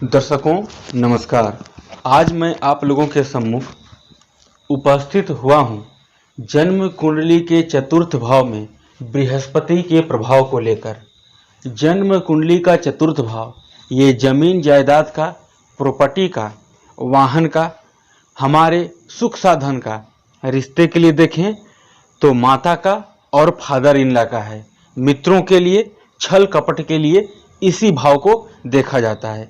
दर्शकों नमस्कार। आज मैं आप लोगों के सम्मुख उपस्थित हुआ हूँ जन्म कुंडली के चतुर्थ भाव में बृहस्पति के प्रभाव को लेकर। जन्म कुंडली का चतुर्थ भाव ये जमीन जायदाद का, प्रॉपर्टी का, वाहन का, हमारे सुख साधन का, रिश्ते के लिए देखें तो माता का और फादर इन लॉ का है। मित्रों के लिए, छल कपट के लिए इसी भाव को देखा जाता है।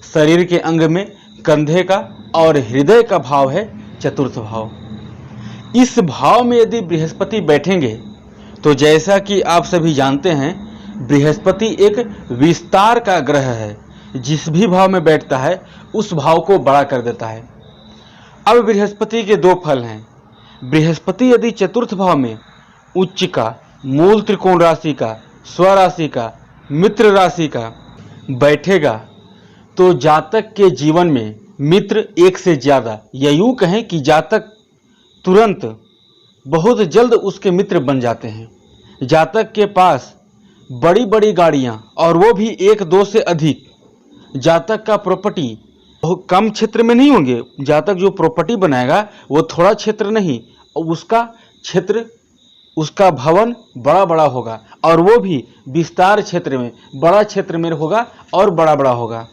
शरीर के अंग में कंधे का और हृदय का भाव है चतुर्थ भाव। इस भाव में यदि बृहस्पति बैठेंगे तो जैसा कि आप सभी जानते हैं, बृहस्पति एक विस्तार का ग्रह है। जिस भी भाव में बैठता है उस भाव को बड़ा कर देता है। अब बृहस्पति के दो फल हैं। बृहस्पति यदि चतुर्थ भाव में उच्च का, मूल त्रिकोण राशि का, स्वराशि का, मित्र राशि का बैठेगा तो जातक के जीवन में मित्र एक से ज्यादा, या यूं कहें कि जातक तुरंत बहुत जल्द उसके मित्र बन जाते हैं। जातक के पास बड़ी बड़ी गाड़ियां, और वो भी एक दो से अधिक। जातक का प्रॉपर्टी बहुत कम क्षेत्र में नहीं होंगे। जातक जो प्रॉपर्टी बनाएगा वो थोड़ा क्षेत्र नहीं, उसका क्षेत्र, उसका भवन बड़ा बड़ा होगा, और वो भी विस्तार क्षेत्र में, बड़ा क्षेत्र में होगा और बड़ा बड़ा होगा।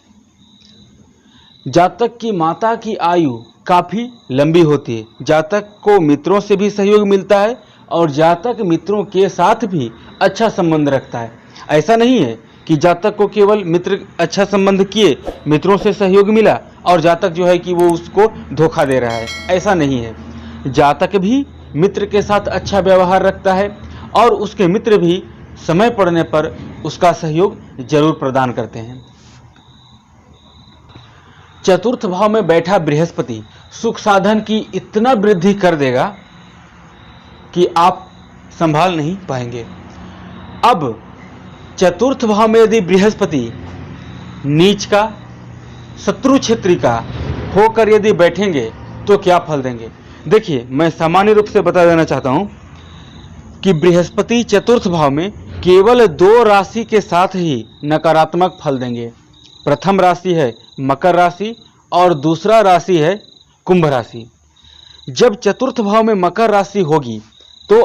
जातक की माता की आयु काफी लंबी होती है। जातक को मित्रों से भी सहयोग मिलता है और जातक मित्रों के साथ भी अच्छा संबंध रखता है। ऐसा नहीं है कि जातक को केवल मित्र अच्छा संबंध किए, मित्रों से सहयोग मिला और जातक जो है कि वो उसको धोखा दे रहा है, ऐसा नहीं है। जातक भी मित्र के साथ अच्छा व्यवहार रखता है और उसके मित्र भी समय पड़ने पर उसका सहयोग जरूर प्रदान करते हैं। चतुर्थ भाव में बैठा बृहस्पति सुख साधन की इतना वृद्धि कर देगा कि आप संभाल नहीं पाएंगे। अब चतुर्थ भाव में यदि बृहस्पति नीच का, शत्रु क्षेत्री का होकर यदि बैठेंगे तो क्या फल देंगे? देखिए, मैं सामान्य रूप से बता देना चाहता हूं कि बृहस्पति चतुर्थ भाव में केवल दो राशि के साथ ही नकारात्मक फल देंगे। प्रथम राशि है मकर राशि और दूसरा राशि है कुंभ राशि। जब चतुर्थ भाव में मकर राशि होगी तो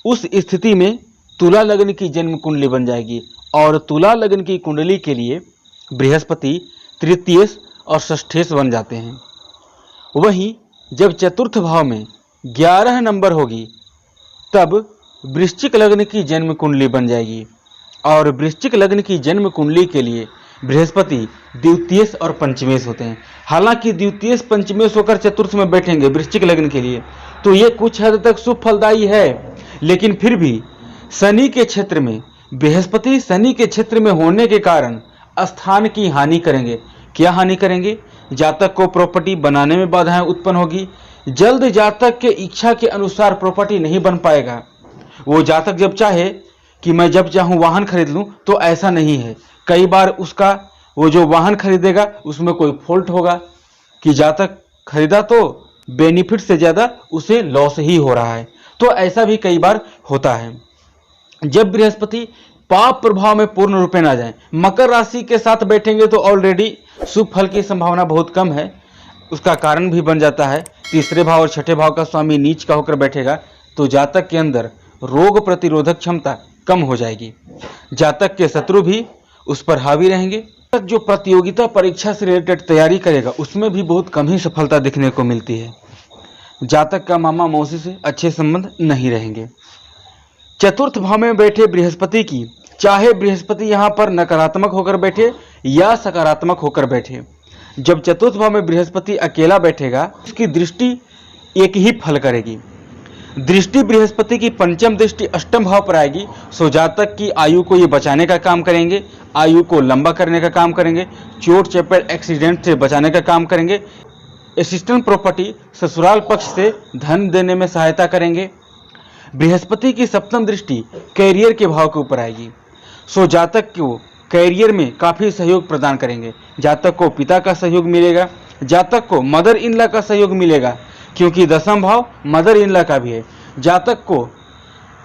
उस स्थिति में तुला लग्न की जन्म कुंडली बन जाएगी, और तुला लग्न की कुंडली के लिए बृहस्पति तृतीयेश और षष्ठेश बन जाते हैं। वहीं जब चतुर्थ भाव में 11 नंबर होगी तब वृश्चिक लग्न की जन्म कुंडली बन जाएगी, और वृश्चिक लग्न की जन्म कुंडली के लिए बृहस्पति द्वितीयेश और पंचमेश होते हैं। हालांकि द्वितीयेश पंचमेश होकर चतुर्थ में बैठेंगे वृश्चिक लग्न के लिए तो ये कुछ हद तक शुभ फलदायी है, लेकिन फिर भी शनि के क्षेत्र में, बृहस्पति शनि के क्षेत्र में होने के कारण स्थान की हानि करेंगे। क्या हानि करेंगे? जातक को प्रॉपर्टी बनाने में बाधाएं उत्पन्न होगी। जल्द जातक के इच्छा के अनुसार प्रॉपर्टी नहीं बन पाएगा। वो जातक जब चाहे कि मैं जब चाहूं वाहन खरीद लूं तो ऐसा नहीं है। कई बार उसका वो जो वाहन खरीदेगा उसमें कोई फॉल्ट होगा कि जातक खरीदा तो बेनिफिट से ज्यादा उसे लॉस ही हो रहा है, तो ऐसा भी कई बार होता है। जब बृहस्पति पाप प्रभाव में पूर्ण रूपे ना जाए, मकर राशि के साथ बैठेंगे तो ऑलरेडी शुभ फल की संभावना बहुत कम है। उसका कारण भी बन जाता है तीसरे भाव और छठे भाव का स्वामी नीच का होकर बैठेगा तो जातक के अंदर रोग प्रतिरोधक क्षमता कम हो जाएगी। जातक के शत्रु भी उस पर हावी रहेंगे। जो प्रतियोगिता परीक्षा से रिलेटेड तैयारी करेगा उसमें भी बहुत कम ही सफलता देखने को मिलती है। जातक का मामा मौसी से अच्छे संबंध नहीं रहेंगे। चतुर्थ भाव में बैठे बृहस्पति की, चाहे बृहस्पति यहाँ पर नकारात्मक होकर बैठे या सकारात्मक होकर बैठे, जब चतुर्थ भाव में बृहस्पति अकेला बैठेगा उसकी दृष्टि एक ही फल करेगी। दृष्टि बृहस्पति की पंचम दृष्टि अष्टम भाव पर आएगी, सो जातक की आयु को ये बचाने का काम करेंगे, आयु को लंबा करने का काम करेंगे, चोट चपेट एक्सीडेंट से बचाने का काम करेंगे, असिस्टेंट प्रॉपर्टी ससुराल पक्ष से धन देने में सहायता करेंगे। बृहस्पति की सप्तम दृष्टि कैरियर के भाव के ऊपर आएगी, सो जातक को कैरियर में काफी सहयोग प्रदान करेंगे। जातक को पिता का सहयोग मिलेगा, जातक को मदर इन लॉ का सहयोग मिलेगा, क्योंकि दसम भाव मदर इन लॉ का भी है। जातक को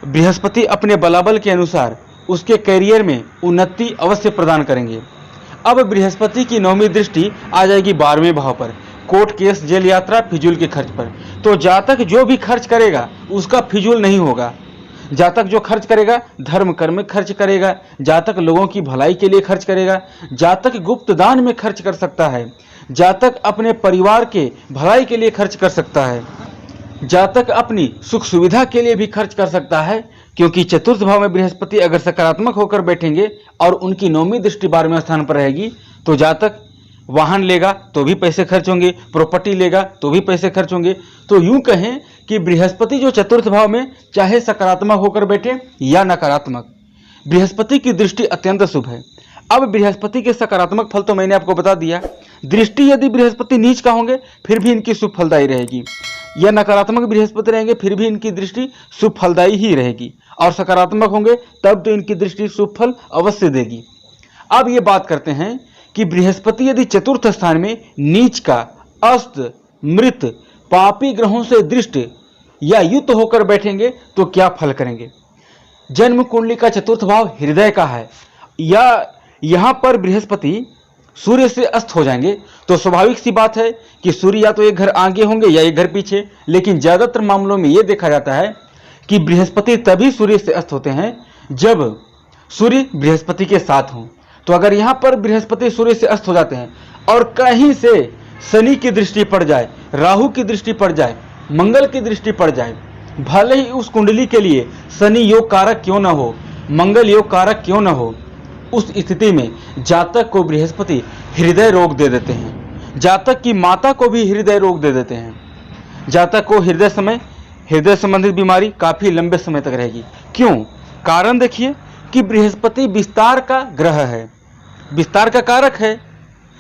बृहस्पति अपने बलाबल के अनुसार उसके कैरियर में उन्नति अवश्य प्रदान करेंगे। अब बृहस्पति की नौवीं दृष्टि आ जाएगी 12वें भाव पर, कोर्ट केस जेल यात्रा फिजूल के खर्च पर। तो जातक जो भी खर्च करेगा उसका फिजूल नहीं होगा। जातक जो खर्च करेगा धर्म कर्म में खर्च करेगा, जातक लोगों की भलाई के लिए खर्च करेगा, जातक गुप्त दान में खर्च कर सकता है, जातक अपने परिवार के भलाई के लिए खर्च कर सकता है, जातक अपनी सुख सुविधा के लिए भी खर्च कर सकता है। क्योंकि चतुर्थ भाव में बृहस्पति अगर सकारात्मक होकर बैठेंगे और उनकी नौवीं दृष्टि 12वें स्थान पर रहेगी तो जातक वाहन लेगा तो भी पैसे खर्च होंगे, प्रॉपर्टी लेगा तो भी पैसे खर्च होंगे। तो यूं कहें कि बृहस्पति जो चतुर्थ भाव में चाहे सकारात्मक होकर बैठे या नकारात्मक, बृहस्पति की दृष्टि अत्यंत शुभ है। अब बृहस्पति के सकारात्मक फल तो मैंने आपको बता दिया। दृष्टि यदि बृहस्पति नीच का होंगे फिर भी इनकी शुभ फलदायी रहेगी, या नकारात्मक बृहस्पति रहेंगे फिर भी इनकी दृष्टि शुभ फलदायी ही रहेगी, और सकारात्मक होंगे तब तो इनकी दृष्टि शुभ फल अवश्य देगी। अब ये बात करते हैं कि बृहस्पति यदि चतुर्थ स्थान में नीच का, अस्त, मृत, पापी ग्रहों से दृष्ट या युक्त होकर बैठेंगे तो क्या फल करेंगे। जन्म कुंडली का चतुर्थ भाव हृदय का है, या यहां पर बृहस्पति सूर्य से अस्त हो जाएंगे तो स्वाभाविक सी बात है कि सूर्य या तो एक घर आगे होंगे या एक घर पीछे। लेकिन ज्यादातर मामलों में यह देखा जाता है कि बृहस्पति तभी सूर्य से अस्त होते हैं जब सूर्य बृहस्पति के साथ हों। तो अगर यहां पर बृहस्पति सूर्य से अस्त हो जाते हैं और कहीं से शनि की दृष्टि पड़ जाए, राहु की दृष्टि पड़ जाए, मंगल की दृष्टि पड़ जाए, भले ही उस कुंडली के लिए शनि योग कारक क्यों न हो, मंगल योग कारक क्यों न हो, उस स्थिति में जातक को बृहस्पति हृदय रोग दे देते हैं। जातक की माता को भी हृदय रोग दे देते हैं। जातक को हृदय संबंधित बीमारी काफी लंबे समय तक रहेगी। क्यों? कारण देखिए कि बृहस्पति विस्तार का ग्रह है, विस्तार का कारक है।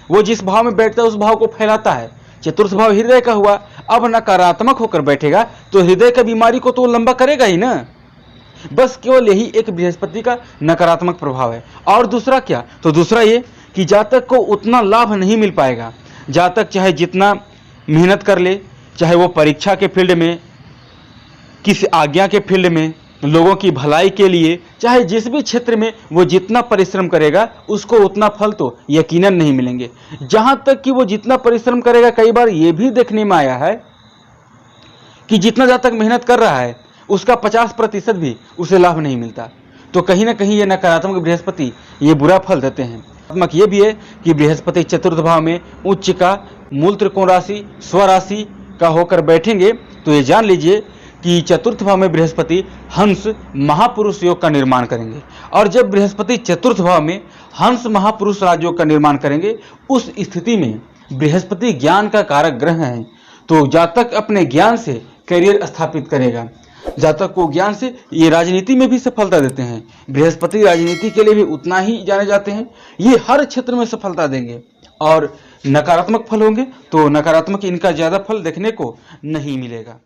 वो जिस भाव में बैठता है उस भाव को फैलाता है। चतुर्थ भाव हृदय का हुआ, अब नकारात्मक होकर बैठेगा तो हृदय का बीमारी को तो लंबा करेगा ही ना। बस केवल यही एक बृहस्पति का नकारात्मक प्रभाव है। और दूसरा क्या? तो दूसरा ये कि जातक को उतना लाभ नहीं मिल पाएगा। जातक चाहे जितना मेहनत कर ले, चाहे वो परीक्षा के फील्ड में, किसी आज्ञा के फील्ड में, लोगों की भलाई के लिए, चाहे जिस भी क्षेत्र में वो जितना परिश्रम करेगा उसको उतना फल तो यकीनन नहीं मिलेंगे। जहां तक कि वो जितना परिश्रम करेगा, कई बार ये भी देखने में आया है कि जितना जातक मेहनत कर रहा है उसका 50% भी उसे लाभ नहीं मिलता। तो कहीं ना कहीं ये नकारात्मक बृहस्पति ये बुरा फल देते हैं। सकारात्मक ये भी है कि बृहस्पति चतुर्थ भाव में उच्च का, मूल त्रिकोण राशि, स्वराशि का होकर बैठेंगे तो ये जान लीजिए कि चतुर्थ भाव में बृहस्पति हंस महापुरुष योग का निर्माण करेंगे। और जब बृहस्पति चतुर्थ भाव में हंस महापुरुष राजयोग का निर्माण करेंगे, उस स्थिति में बृहस्पति ज्ञान का कारक ग्रह है। तो जातक अपने ज्ञान से करियर स्थापित करेगा। जातक को ज्ञान से ये राजनीति में भी सफलता देते हैं। बृहस्पति राजनीति के लिए भी उतना ही जाने जाते हैं। ये हर क्षेत्र में सफलता देंगे। और नकारात्मक फल होंगे तो नकारात्मक इनका ज्यादा फल देखने को नहीं मिलेगा।